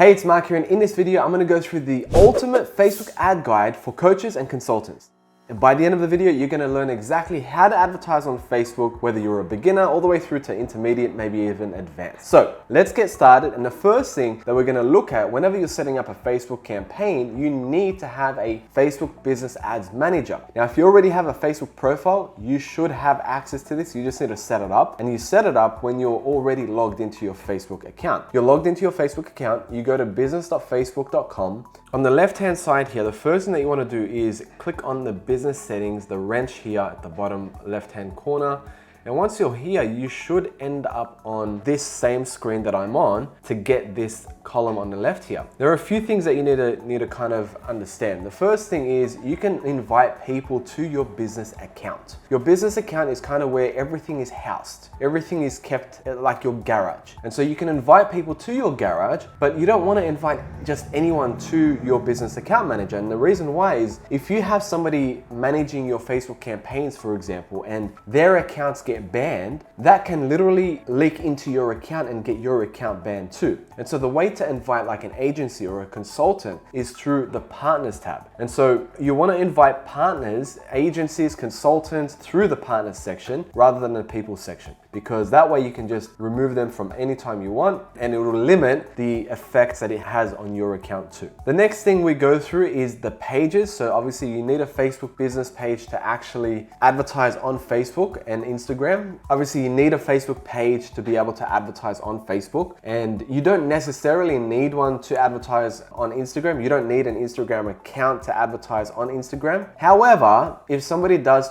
Hey, it's Mark here, and in this video, I'm gonna go through the ultimate Facebook ad guide for coaches and consultants. And by the end of the video, you're gonna learn exactly how to advertise on Facebook, whether you're a beginner all the way through to intermediate, maybe even advanced. So let's get started. And the first thing that we're gonna look at whenever you're setting up a Facebook campaign, you need to have a Facebook Business Ads Manager. Now, if you already have a Facebook profile, you should have access to this. You just need to set it up, and you set it up when you're already logged into your Facebook account. You're logged into your Facebook account, you go to business.facebook.com. On the left-hand side here, the first thing that you wanna do is click on the business settings, the wrench here at the bottom left-hand corner. And once you're here, you should end up on this same screen that I'm on to get this column on the left here. There are a few things that you need to kind of understand. The first thing is you can invite people to your business account. Your business account is kind of where everything is housed. Everything is kept like your garage. And so you can invite people to your garage, but you don't want to invite just anyone to your business account manager. And the reason why is if you have somebody managing your Facebook campaigns, for example, and their accounts get banned, that can literally leak into your account and get your account banned too. And so the way to invite like an agency or a consultant is through the partners tab. And so you want to invite partners, agencies, consultants through the partners section rather than the people section, because that way you can just remove them from any time you want, and it will limit the effects that it has on your account too. The next thing we go through is the pages. So obviously you need a Facebook business page to actually advertise on Facebook and Instagram. Obviously you need a Facebook page to be able to advertise on Facebook, and you don't necessarily need one to advertise on Instagram. You don't need an Instagram account to advertise on Instagram. However, if somebody does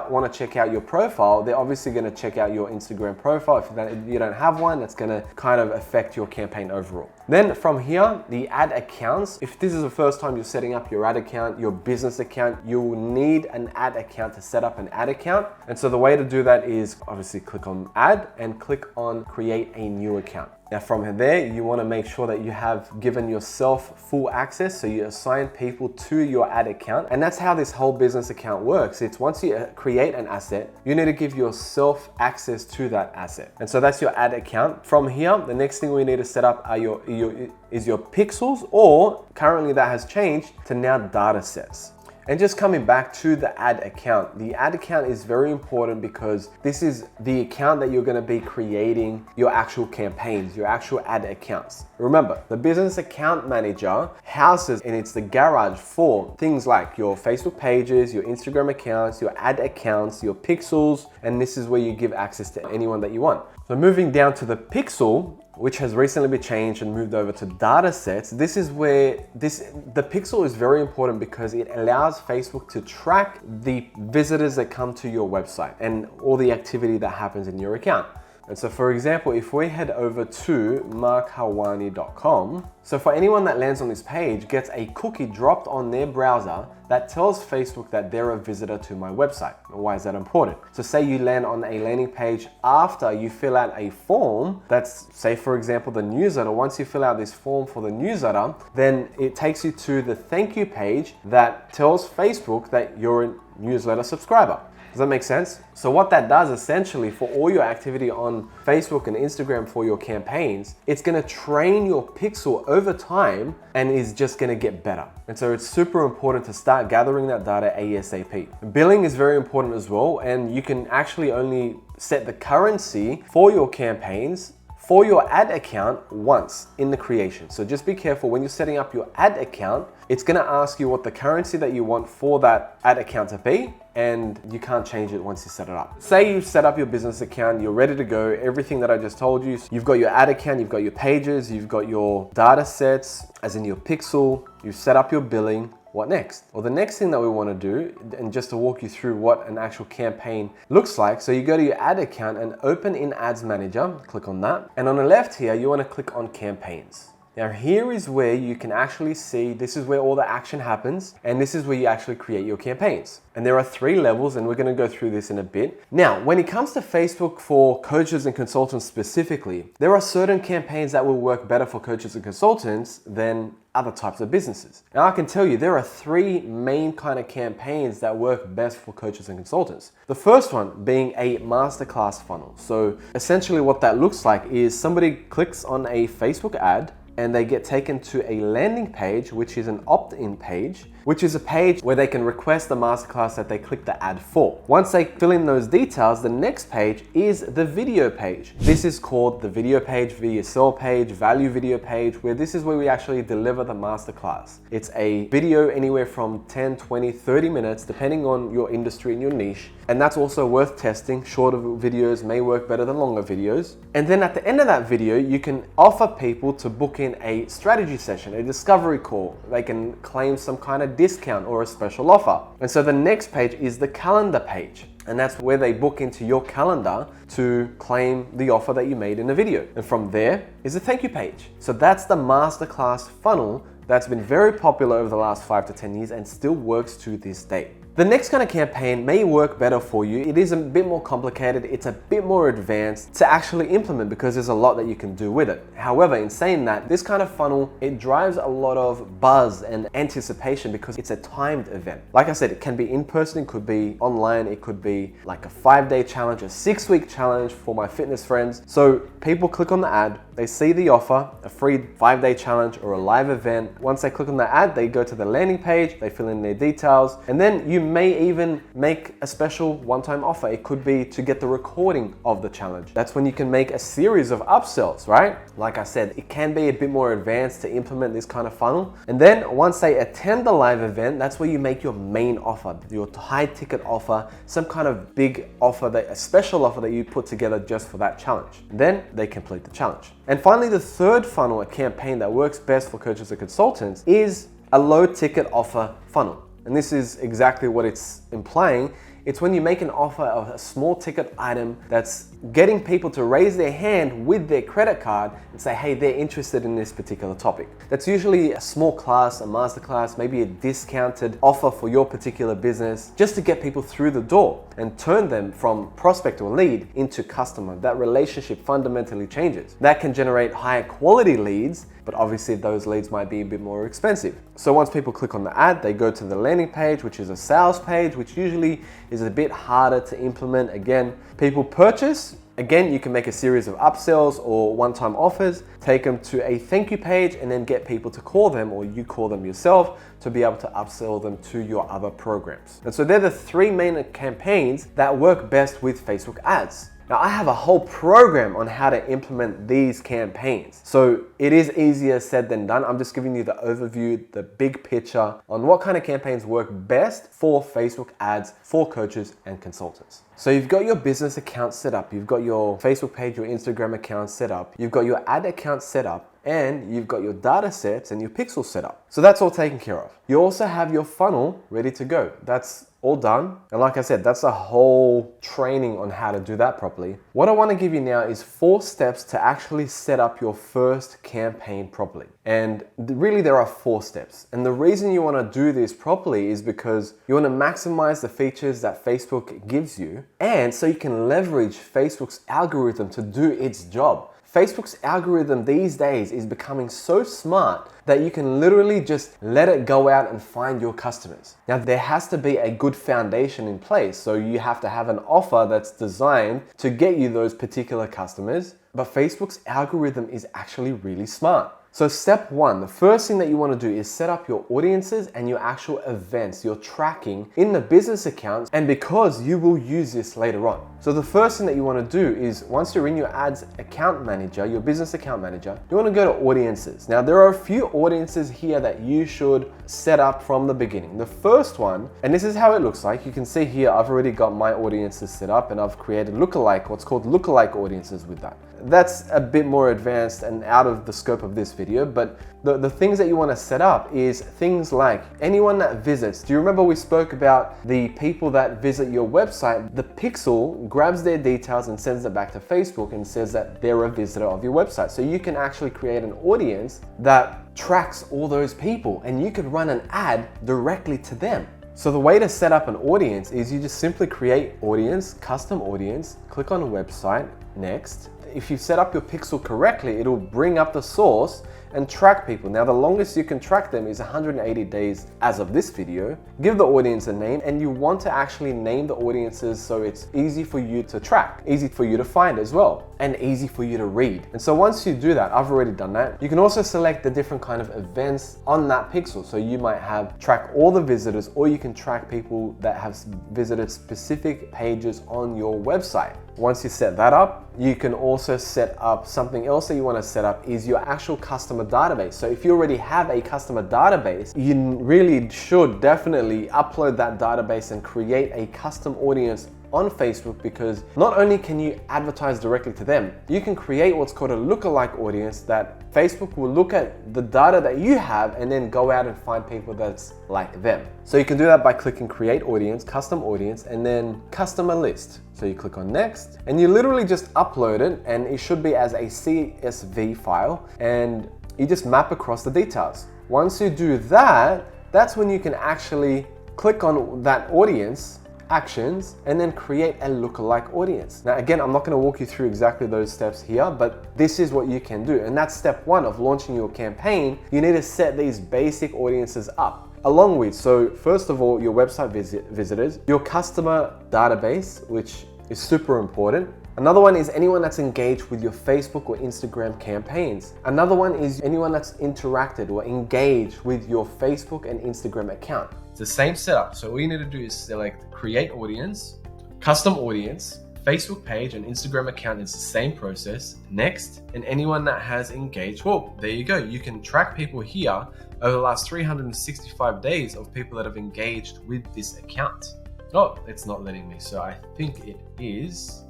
want to check out your profile, they're obviously going to check out your Instagram profile. If you don't have one, that's going to kind of affect your campaign overall. Then from here, the ad accounts. If this is the first time you're setting up your ad account, your business account, you will need an ad account to set up an ad account. And so the way to do that is obviously click on add and click on create a new account. Now from there, you want to make sure that you have given yourself full access. So you assign people to your ad account. And that's how this whole business account works. It's once you create an asset, you need to give yourself access to that asset. And so that's your ad account. From here, the next thing we need to set up are your pixels, or currently that has changed to now data sets. And just coming back to the ad account is very important because this is the account that you're going to be creating your actual campaigns, your actual ad accounts. Remember, the business account manager houses, and it's the garage for things like your Facebook pages, your Instagram accounts, your ad accounts, your pixels, and this is where you give access to anyone that you want. So moving down to the pixel, which has recently been changed and moved over to data sets. This is where the pixel is very important because it allows Facebook to track the visitors that come to your website and all the activity that happens in your account. And so for example, if we head over to markhawani.com, so for anyone that lands on this page gets a cookie dropped on their browser that tells Facebook that they're a visitor to my website. Why is that important? So say you land on a landing page after you fill out a form that's, say for example, the newsletter. Once you fill out this form for the newsletter, then it takes you to the thank you page that tells Facebook that you're a newsletter subscriber. Does that make sense? So what that does essentially for all your activity on Facebook and Instagram for your campaigns, it's gonna train your pixel over time and is just gonna get better. And so it's super important to start gathering that data ASAP. Billing is very important as well, and you can actually only set the currency for your campaigns for your ad account once in the creation. So just be careful when you're setting up your ad account, it's gonna ask you what the currency that you want for that ad account to be, and you can't change it once you set it up. Say you've set up your business account, you're ready to go, everything that I just told you. You've got your ad account, you've got your pages, you've got your data sets, as in your pixel, you've set up your billing. What next? Well, the next thing that we want to do, and just to walk you through what an actual campaign looks like, so you go to your ad account and open in Ads Manager, click on that. And on the left here, you want to click on campaigns. Now here is where you can actually see, this is where all the action happens, and this is where you actually create your campaigns. And there are 3 levels, and we're gonna go through this in a bit. Now, when it comes to Facebook for coaches and consultants specifically, there are certain campaigns that will work better for coaches and consultants than other types of businesses. Now I can tell you there are 3 main kind of campaigns that work best for coaches and consultants. The first one being a masterclass funnel. So essentially what that looks like is somebody clicks on a Facebook ad, and they get taken to a landing page, which is an opt-in page, which is a page where they can request the masterclass that they click the ad for. Once they fill in those details, the next page is the video page. This is called the video page, video sell page, value video page, where this is where we actually deliver the masterclass. It's a video anywhere from 10, 20, 30 minutes, depending on your industry and your niche. And that's also worth testing. Shorter videos may work better than longer videos. And then at the end of that video, you can offer people to book in a strategy session, a discovery call. They can claim some kind of discount or a special offer. And so the next page is the calendar page. And that's where they book into your calendar to claim the offer that you made in the video. And from there is a thank you page. So that's the masterclass funnel that's been very popular over the last 5 to 10 years and still works to this day. The next kind of campaign may work better for you. It is a bit more complicated. It's a bit more advanced to actually implement because there's a lot that you can do with it. However, in saying that, this kind of funnel, it drives a lot of buzz and anticipation because it's a timed event. Like I said, it can be in person, it could be online, it could be like a 5-day challenge, a 6-week challenge for my fitness friends. So people click on the ad, they see the offer, a free 5-day challenge or a live event. Once they click on the ad, they go to the landing page, they fill in their details, and then you may even make a special one-time offer. It could be to get the recording of the challenge. That's when you can make a series of upsells, right? Like I said, it can be a bit more advanced to implement this kind of funnel. And then once they attend the live event, that's where you make your main offer, your high ticket offer, some kind of big offer, a special offer that you put together just for that challenge. And then they complete the challenge. And finally, the third funnel, a campaign that works best for coaches and consultants, is a low ticket offer funnel. And this is exactly what it's implying. It's when you make an offer of a small ticket item that's getting people to raise their hand with their credit card and say, hey, they're interested in this particular topic. That's usually a small class, a masterclass, maybe a discounted offer for your particular business, just to get people through the door and turn them from prospect or lead into customer. That relationship fundamentally changes. That can generate higher quality leads, but obviously those leads might be a bit more expensive. So once people click on the ad, they go to the landing page, which is a sales page, which usually is a bit harder to implement. Again, people purchase. Again, you can make a series of upsells or one-time offers, take them to a thank you page, and then get people to call them, or you call them yourself, to be able to upsell them to your other programs. And so they're the 3 main campaigns that work best with Facebook ads. Now, I have a whole program on how to implement these campaigns. So it is easier said than done. I'm just giving you the overview, the big picture on what kind of campaigns work best for Facebook ads for coaches and consultants. So you've got your business account set up, you've got your Facebook page, your Instagram account set up, you've got your ad account set up, and you've got your data sets and your pixels set up. So that's all taken care of. You also have your funnel ready to go. That's all done. And like I said, that's a whole training on how to do that properly. What I want to give you now is 4 steps to actually set up your first campaign properly. And really there are 4 steps. And the reason you want to do this properly is because you want to maximize the features that Facebook gives you, and so you can leverage Facebook's algorithm to do its job. Facebook's algorithm these days is becoming so smart that you can literally just let it go out and find your customers. Now, there has to be a good foundation in place. So you have to have an offer that's designed to get you those particular customers. But Facebook's algorithm is actually really smart. So step 1, the first thing that you want to do is set up your audiences and your actual events, your tracking in the business accounts, and because you will use this later on. So the first thing that you want to do is, once you're in your ads account manager, your business account manager, you want to go to audiences. Now, there are a few audiences here that you should set up from the beginning. The first one, and this is how it looks like. You can see here, I've already got my audiences set up and I've created lookalike, what's called lookalike audiences with that. That's a bit more advanced and out of the scope of this video, but the things that you want to set up is things like anyone that visits. Do you remember we spoke about the people that visit your website? The pixel grabs their details and sends it back to Facebook and says that they're a visitor of your website. So you can actually create an audience that tracks all those people, and you could run an ad directly to them. So the way to set up an audience is you just simply create audience, custom audience, click on a website, next. If you set up your pixel correctly, it'll bring up the source and track people. Now, the longest you can track them is 180 days as of this video. Give the audience a name, and you want to actually name the audiences so it's easy for you to track, easy for you to find as well, and easy for you to read. And so once you do that, I've already done that, you can also select the different kind of events on that pixel. So you might have track all the visitors, or you can track people that have visited specific pages on your website. Once you set that up, you can also set up something else that you want to set up is your actual customer database. So if you already have a customer database, you really should definitely upload that database and create a custom audience on Facebook, because not only can you advertise directly to them, you can create what's called a lookalike audience that Facebook will look at the data that you have and then go out and find people that's like them. So you can do that by clicking create audience, custom audience, and then customer list. So you click on next, and you literally just upload it, and it should be as a CSV file, and you just map across the details. Once you do that, that's when you can actually click on that audience actions and then create a lookalike audience. Now again, I'm not going to walk you through exactly those steps here, but this is what you can do. And that's step one of launching your campaign. You need to set these basic audiences up along with, so first of all, your website visitors, your customer database, which is super important. Another one is anyone that's engaged with your Facebook or Instagram campaigns. Another one is anyone that's interacted or engaged with your Facebook and Instagram account. It's the same setup. So all you need to do is select create audience, custom audience, Facebook page and Instagram account is the same process. Next, and anyone that has engaged, well, there you go. You can track people here over the last 365 days of people that have engaged with this account. Oh, it's not letting me. So I think it is.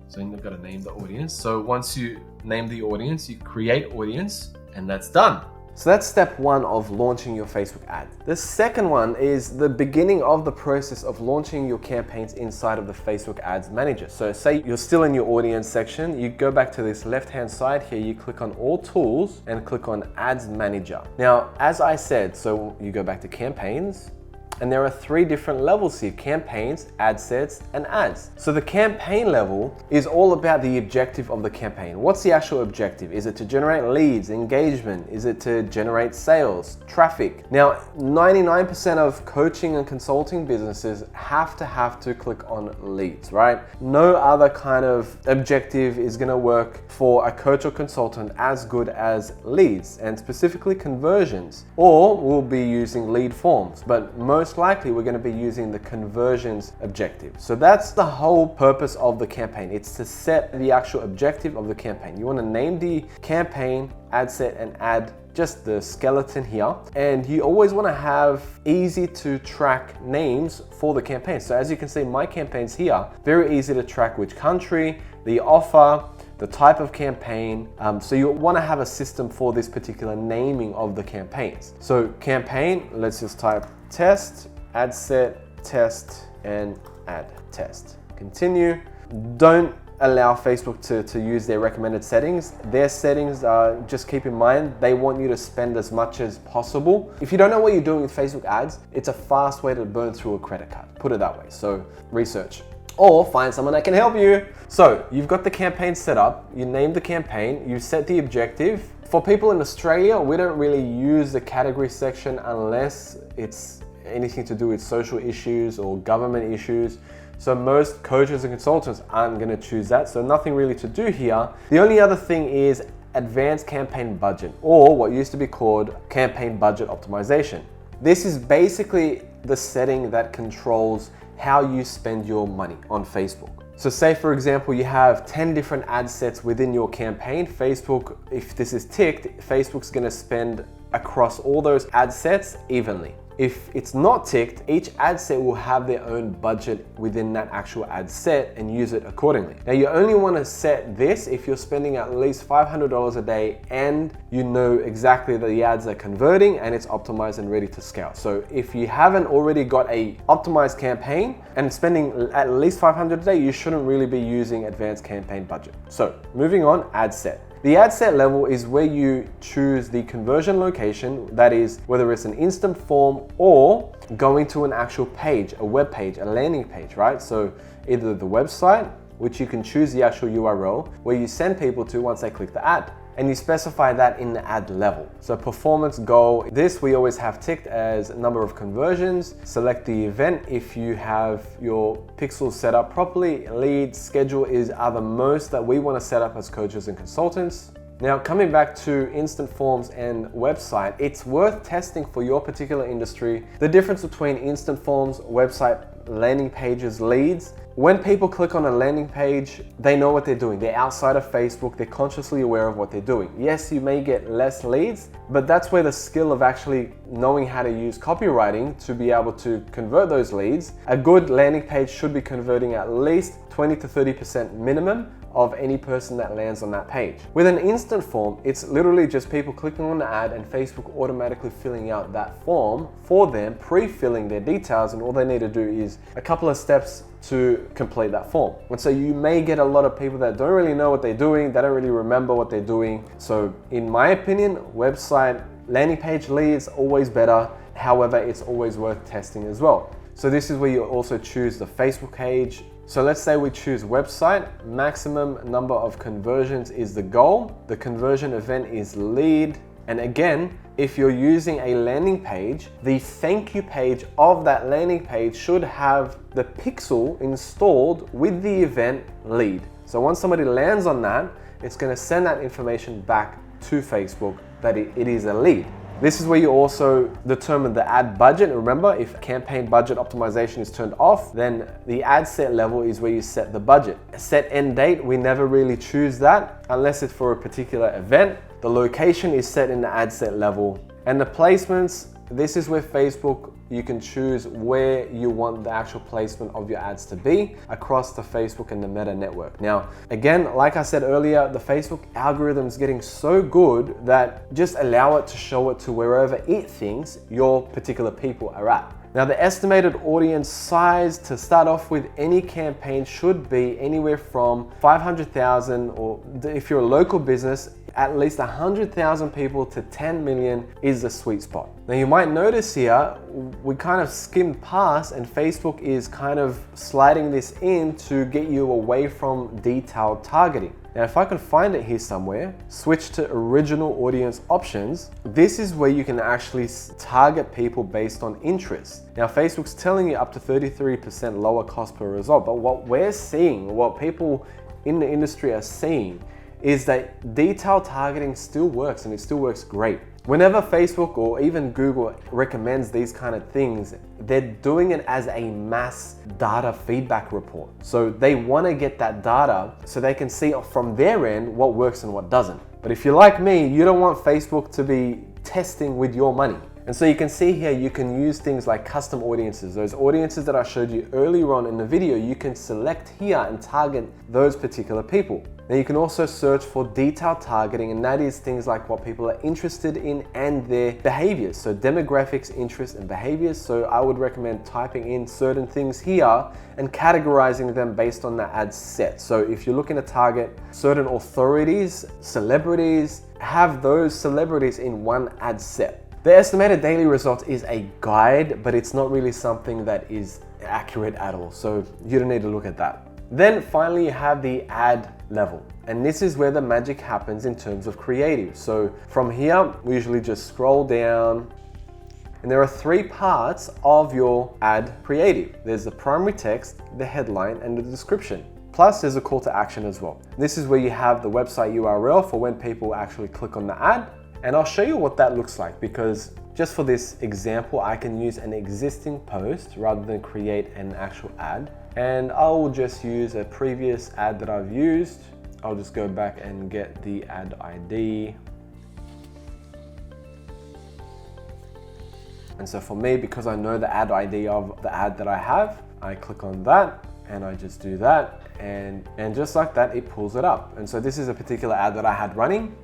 So you've got to name the audience. So once you name the audience, you create audience, and that's done. So that's step one of launching your Facebook ad. The second one is the beginning of the process of launching your campaigns inside of the Facebook Ads Manager. So say you're still in your audience section, you go back to this left-hand side here, you click on all tools and click on Ads Manager. Now, as I said, so you go back to campaigns, and there are three different levels here: campaigns, ad sets, and ads. So the campaign level is all about the objective of the campaign. What's the actual objective? Is it to generate leads, engagement? Is it to generate sales, traffic? Now, 99% of coaching and consulting businesses have to click on leads, right? No other kind of objective is gonna work for a coach or consultant as good as leads, and specifically conversions, or we'll be using lead forms, but most likely we're going to be using the conversions objective. So that's the whole purpose of the campaign. It's to set the actual objective of the campaign. You want to name the campaign, ad set, and add just the skeleton here. And you always want to have easy to track names for the campaign. So as you can see, my campaigns here, very easy to track which country, the offer, the type of campaign. So you want to have a system for this particular naming of the campaigns. So campaign, let's just type test, ad set, test, and ad test. Continue. Don't allow Facebook to use their recommended settings. Their settings are, just keep in mind, they want you to spend as much as possible. If you don't know what you're doing with Facebook ads, it's a fast way to burn through a credit card. Put it that way. So research. Or find someone that can help you. So you've got the campaign set up, you named the campaign, you set the objective. For people in Australia, we don't really use the category section unless it's anything to do with social issues or government issues. So most coaches and consultants aren't going to choose that. So nothing really to do here. The only other thing is advanced campaign budget, or what used to be called campaign budget optimization. This is basically the setting that controls how you spend your money on Facebook. So say for example, you have 10 different ad sets within your campaign. Facebook, if this is ticked, Facebook's gonna spend across all those ad sets evenly. If it's not ticked, each ad set will have their own budget within that actual ad set and use it accordingly. Now you only want to set this if you're spending at least $500 a day and you know exactly that the ads are converting and it's optimized and ready to scale. So if you haven't already got a optimized campaign and spending at least $500 a day, you shouldn't really be using advanced campaign budget. So moving on, ad set. The ad set level is where you choose the conversion location, that is whether it's an instant form or going to an actual page, a web page, a landing page, right? So either the website, which you can choose the actual URL where you send people to once they click the ad. and you specify that in the ad level. So performance goal, this we always have ticked as number of conversions. Select the event if you have your pixels set up properly. Lead, schedule are the most that we want to set up as coaches and consultants. Now, coming back to Instant Forms and website, it's worth testing for your particular industry the difference between Instant Forms, website, landing pages, leads. When people click on a landing page, they know what they're doing. They're outside of Facebook, they're consciously aware of what they're doing. Yes, you may get less leads, but that's where the skill of actually knowing how to use copywriting to be able to convert those leads. A good landing page should be converting at least 20 to 30% minimum of any person that lands on that page. With an instant form, it's literally just people clicking on the ad and Facebook automatically filling out that form for them, pre-filling their details, and all they need to do is a couple of steps to complete that form. And so you may get a lot of people that don't really know what they're doing, they don't really remember what they're doing. So in my opinion, website, landing page leads, always better. However, it's always worth testing as well. So this is where you also choose the Facebook page. So let's say we choose website, maximum number of conversions is the goal. The conversion event is lead. And again, if you're using a landing page, the thank you page of that landing page should have the pixel installed with the event lead. So once somebody lands on that, it's going to send that information back to Facebook that it is a lead. This is where you also determine the ad budget. Remember, if campaign budget optimization is turned off, then the ad set level is where you set the budget. Set end date, we never really choose that unless it's for a particular event. The location is set in the ad set level. And the placements, this is where Facebook, you can choose where you want the actual placement of your ads to be across the Facebook and the Meta network. Now, again, like I said earlier, the Facebook algorithm is getting so good that just allow it to show it to wherever it thinks your particular people are at. Now, the estimated audience size to start off with any campaign should be anywhere from 500,000, or if you're a local business, at least 100,000 people to 10 million is the sweet spot. Now you might notice here, we kind of skimmed past and Facebook is kind of sliding this in to get you away from detailed targeting. Now, if I can find it here somewhere, switch to original audience options. This is where you can actually target people based on interest. Now, Facebook's telling you up to 33% lower cost per result, but what we're seeing, what people in the industry are seeing, is that detailed targeting still works, and it still works great. Whenever Facebook or even Google recommends these kind of things, they're doing it as a mass data feedback report. So they want to get that data so they can see from their end what works and what doesn't. But if you're like me, you don't want Facebook to be testing with your money. And so you can see here, you can use things like custom audiences. Those audiences that I showed you earlier on in the video, you can select here and target those particular people. Now you can also search for detailed targeting, and that is things like what people are interested in and their behaviors. So demographics, interests, and behaviors. So I would recommend typing in certain things here and categorizing them based on the ad set. So if you're looking to target certain authorities, celebrities, have those celebrities in one ad set. The estimated daily result is a guide, but it's not really something that is accurate at all. So you don't need to look at that. Then finally, you have the ad level. And this is where the magic happens in terms of creative. So from here, we usually just scroll down, and there are three parts of your ad creative. There's the primary text, the headline, and the description. Plus there's a call to action as well. This is where you have the website URL for when people actually click on the ad. And I'll show you what that looks like, because just for this example, I can use an existing post rather than create an actual ad. And I will just use a previous ad that I've used. I'll just go back and get the ad ID. And so for me, because I know the ad ID of the ad that I have, I click on that and I just do that. And just like that, it pulls it up. And so this is a particular ad that I had running,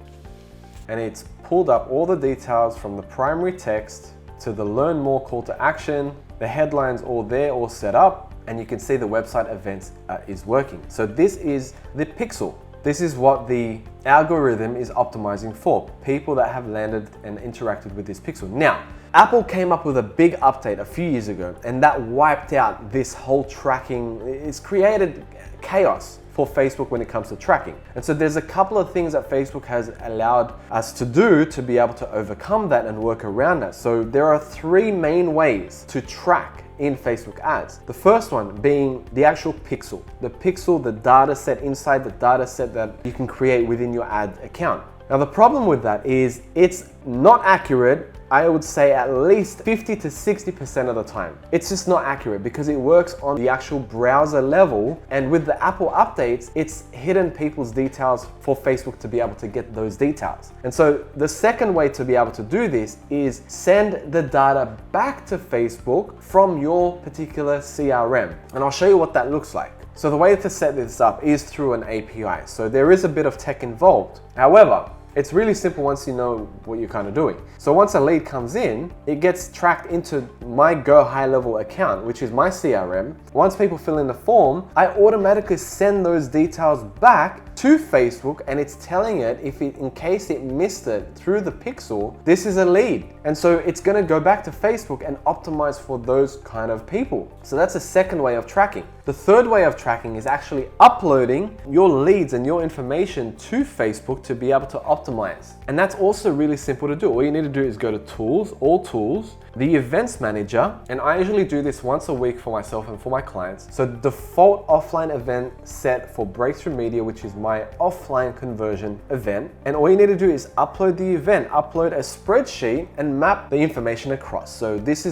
and it's pulled up all the details from the primary text to the learn more call to action. The headlines all there, all set up, and you can see the website events is working. So this is the pixel. This is what the algorithm is optimizing for, people that have landed and interacted with this pixel. Now, Apple came up with a big update a few years ago, and that wiped out this whole tracking. It's created chaos for Facebook when it comes to tracking. And so there's a couple of things that Facebook has allowed us to do to be able to overcome that and work around that. So there are three main ways to track in Facebook ads. The first one being the actual pixel. The pixel, the data set inside the data set that you can create within your ad account. Now the problem with that is it's not accurate. I would say at least 50 to 60% of the time. It's just not accurate because it works on the actual browser level, and with the Apple updates, it's hidden people's details for Facebook to be able to get those details. And so the second way to be able to do this is send the data back to Facebook from your particular CRM. And I'll show you what that looks like. So the way to set this up is through an API. So there is a bit of tech involved. However, it's really simple once you know what you're kind of doing. So once a lead comes in, it gets tracked into my Go High Level account, which is my CRM. Once people fill in the form, I automatically send those details back to Facebook, and it's telling it in case it missed it through the pixel, this is a lead. And so it's gonna go back to Facebook and optimize for those kind of people. So that's a second way of tracking. The third way of tracking is actually uploading your leads and your information to Facebook to be able to optimize. And that's also really simple to do. All you need to do is go to Tools, All Tools, the Events Manager, and I usually do this once a week for myself and for my clients. So default offline event set for Breakthrough Media, which is my offline conversion event. And all you need to do is upload the event, upload a spreadsheet and map the information across. So this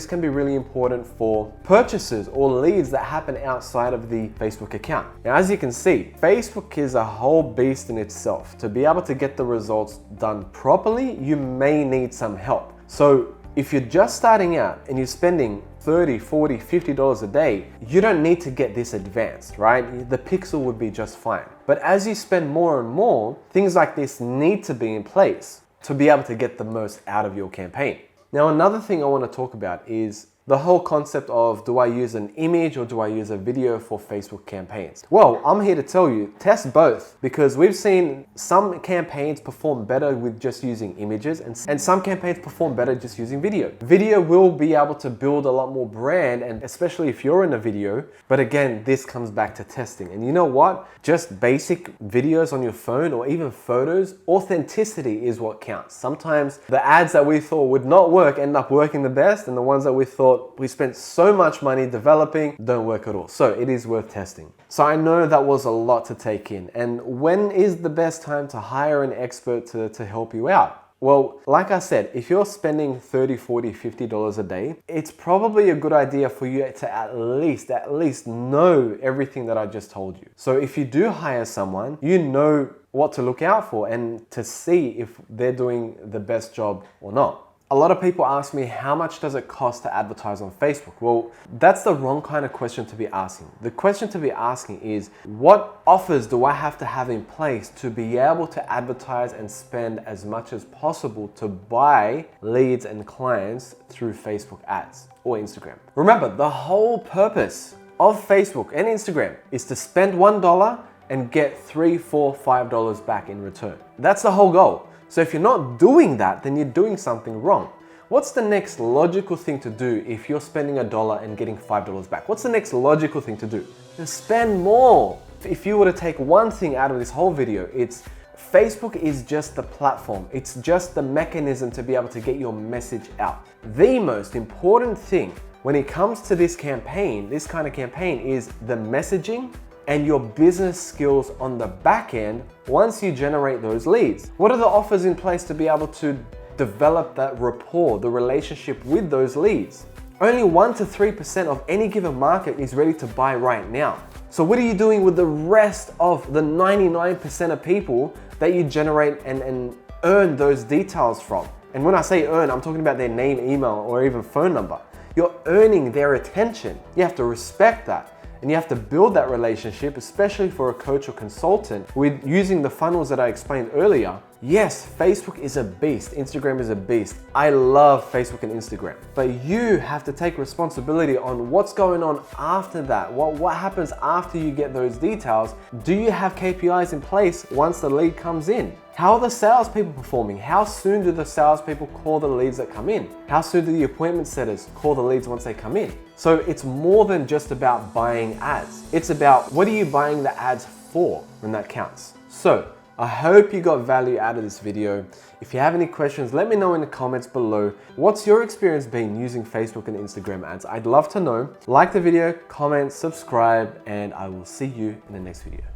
can be really important for purchases or leads that happen outside of the Facebook account. Now, as you can see, Facebook is a whole beast in itself. To be able to get the results done properly, you may need some help. So if you're just starting out and you're spending $30, $40, $50 a day, you don't need to get this advanced, right? The pixel would be just fine. But as you spend more and more, things like this need to be in place to be able to get the most out of your campaign. Now, another thing I want to talk about is the whole concept of, do I use an image or do I use a video for Facebook campaigns? Well, I'm here to tell you, test both, because we've seen some campaigns perform better with just using images and some campaigns perform better just using video. Video will be able to build a lot more brand, and especially if you're in a video, but again, this comes back to testing. And you know what? Just basic videos on your phone or even photos, authenticity is what counts. Sometimes the ads that we thought would not work end up working the best, and the ones that we thought we spent so much money developing don't work at all. So it is worth testing. So I know that was a lot to take in. And when is the best time to hire an expert to help you out? Well, like I said, if you're spending $30, $40, $50 a day, it's probably a good idea for you to at least know everything that I just told you. So if you do hire someone, you know what to look out for and to see if they're doing the best job or not. A lot of people ask me, how much does it cost to advertise on Facebook? Well, that's the wrong kind of question to be asking. The question to be asking is, what offers do I have to have in place to be able to advertise and spend as much as possible to buy leads and clients through Facebook ads or Instagram? Remember, the whole purpose of Facebook and Instagram is to spend $1 and get $3, $4, $5 back in return. That's the whole goal. So if you're not doing that, then you're doing something wrong. What's the next logical thing to do if you're spending $1 and getting $5 back? What's the next logical thing to do? To spend more. If you were to take one thing out of this whole video, it's Facebook is just the platform. It's just the mechanism to be able to get your message out. The most important thing when it comes to this campaign, this kind of campaign, is the messaging and your business skills on the back end once you generate those leads. What are the offers in place to be able to develop that rapport, the relationship with those leads? Only 1 to 3% of any given market is ready to buy right now. So what are you doing with the rest of the 99% of people that you generate and earn those details from? And when I say earn, I'm talking about their name, email, or even phone number. You're earning their attention. You have to respect that. And you have to build that relationship, especially for a coach or consultant. With using the funnels that I explained earlier, Yes, Facebook is a beast, Instagram is a beast. I love Facebook and Instagram, but you have to take responsibility on what's going on after that. What happens after you get those details? Do you have KPIs in place once the lead comes in? How are the salespeople performing? How soon do the salespeople call the leads that come in? How soon do the appointment setters call the leads once they come in? So it's more than just about buying ads. It's about what are you buying the ads for when that counts. So I hope you got value out of this video. If you have any questions, let me know in the comments below. What's your experience been using Facebook and Instagram ads? I'd love to know. Like the video, comment, subscribe, and I will see you in the next video.